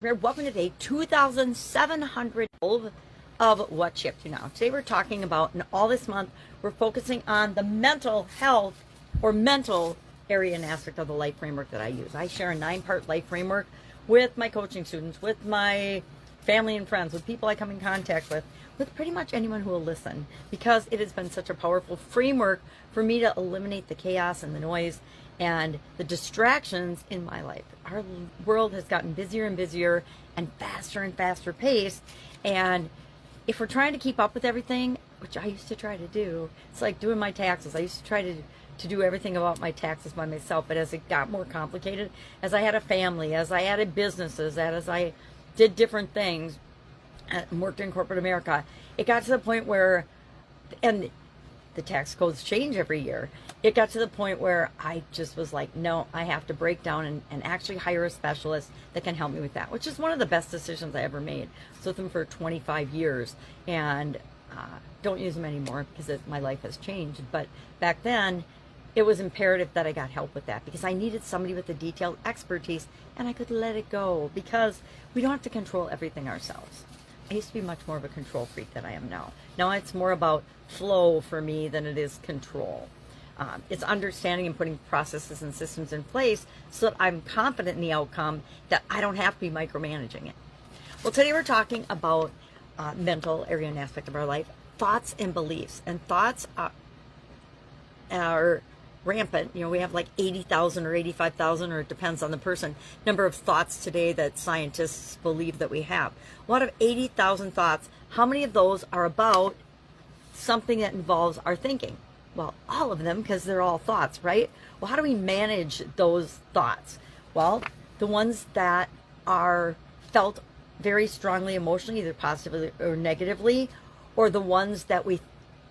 Welcome to day 2,700 of What Shift You Now. Today we're talking about, and all this month, we're focusing on the mental health or mental area and aspect of the life framework that I use. I share a 9-part life framework with my coaching students, with my family and friends, with people I come in contact with pretty much anyone who will listen, because it has been such a powerful framework for me to eliminate the chaos and the noise and the distractions in my life. Our world has gotten busier and busier and faster paced. And if we're trying to keep up with everything, which I used to try to do, it's like doing my taxes. I used to try to do everything about my taxes by myself. But as it got more complicated, as I had a family, as I added businesses, as I did different things, and worked in corporate America, it got to the point where, and the tax codes change every year. It got to the point where I just was like, no, I have to break down and actually hire a specialist that can help me with that, which is one of the best decisions I ever made. I was with them for 25 years and don't use them anymore because my life has changed. But back then, it was imperative that I got help with that because I needed somebody with a detailed expertise and I could let it go because we don't have to control everything ourselves. I used to be much more of a control freak than I am now. Now it's more about flow for me than it is control. It's understanding and putting processes and systems in place so that I'm confident in the outcome, that I don't have to be micromanaging it. Well, today we're talking about mental area and aspect of our life, thoughts and beliefs. And thoughts are rampant. You know, we have like 80,000 or 85,000, or it depends on the person, number of thoughts today that scientists believe that we have. Well, out of 80,000 thoughts, how many of those are about something that involves our thinking? Well, all of them, because they're all thoughts, right? Well, how do we manage those thoughts? Well, the ones that are felt very strongly emotionally, either positively or negatively, or the ones that we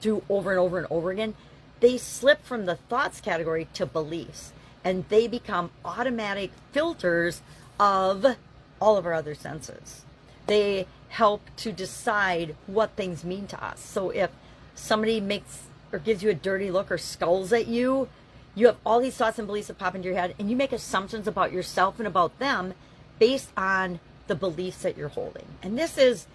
do over and over and over again, they slip from the thoughts category to beliefs, and they become automatic filters of all of our other senses. They help to decide what things mean to us. So if somebody makes or gives you a dirty look or scolds at you, you have all these thoughts and beliefs that pop into your head, and you make assumptions about yourself and about them based on the beliefs that you're holding. And this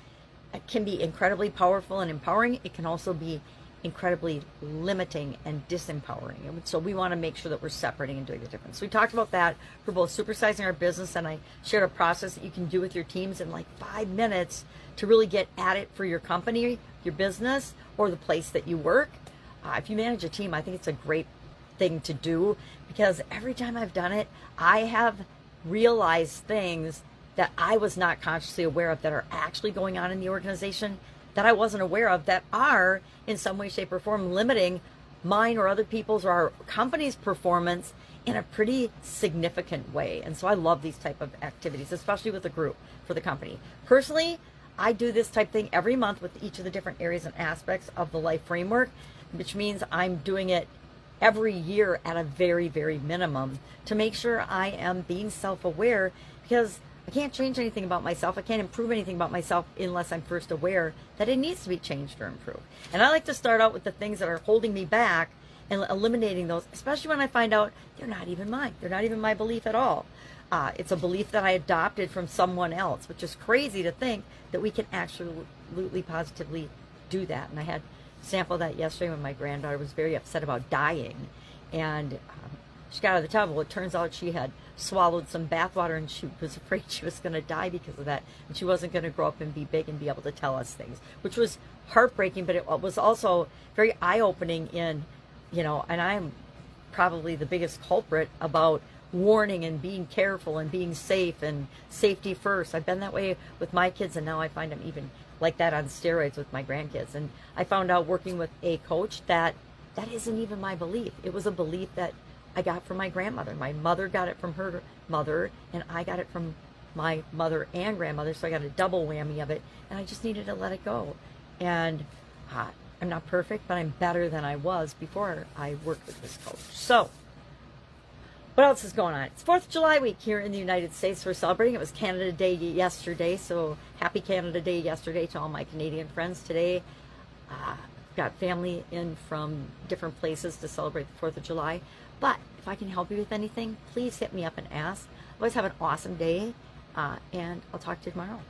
can be incredibly powerful and empowering. It can also be incredibly limiting and disempowering. And so we want to make sure that we're separating and doing the difference. So we talked about that for both supersizing our business, and I shared a process that you can do with your teams in like 5 minutes to really get at it for your company, your business, or the place that you work. If you manage a team, I think it's a great thing to do, because every time I've done it, I have realized things that I was not consciously aware of that are actually going on in the organization, that I wasn't aware of, that are in some way, shape, or form limiting mine or other people's or our company's performance in a pretty significant way. And so I love these type of activities, especially with a group for the company. Personally, I do this type thing every month with each of the different areas and aspects of the life framework, which means I'm doing it every year at a very, very minimum to make sure I am being self-aware, because I can't change anything about myself. I can't improve anything about myself unless I'm first aware that it needs to be changed or improved. And I like to start out with the things that are holding me back and eliminating those, especially when I find out they're not even mine. They're not even my belief at all. It's a belief that I adopted from someone else, which is crazy to think that we can absolutely positively do that. And I had a sample of that yesterday when my granddaughter was very upset about dying. And she got out of the tub. Well, it turns out she had swallowed some bathwater and she was afraid she was going to die because of that. And she wasn't going to grow up and be big and be able to tell us things, which was heartbreaking, but it was also very eye-opening in, and I'm probably the biggest culprit about warning and being careful and being safe and safety first. I've been that way with my kids, and now I find I'm even like that on steroids with my grandkids. And I found out working with a coach that isn't even my belief. It was a belief that I got from my grandmother. My mother got it from her mother, and I got it from my mother and grandmother, so I got a double whammy of it, and I just needed to let it go. And I'm not perfect, but I'm better than I was before I worked with this coach. So what else is going on? It's 4th of July week here in the United States. We're celebrating. It was Canada Day yesterday, so happy Canada Day yesterday to all my Canadian friends today. Got family in from different places to celebrate the 4th of July. But if I can help you with anything, please hit me up and ask. Always have an awesome day. And I'll talk to you tomorrow.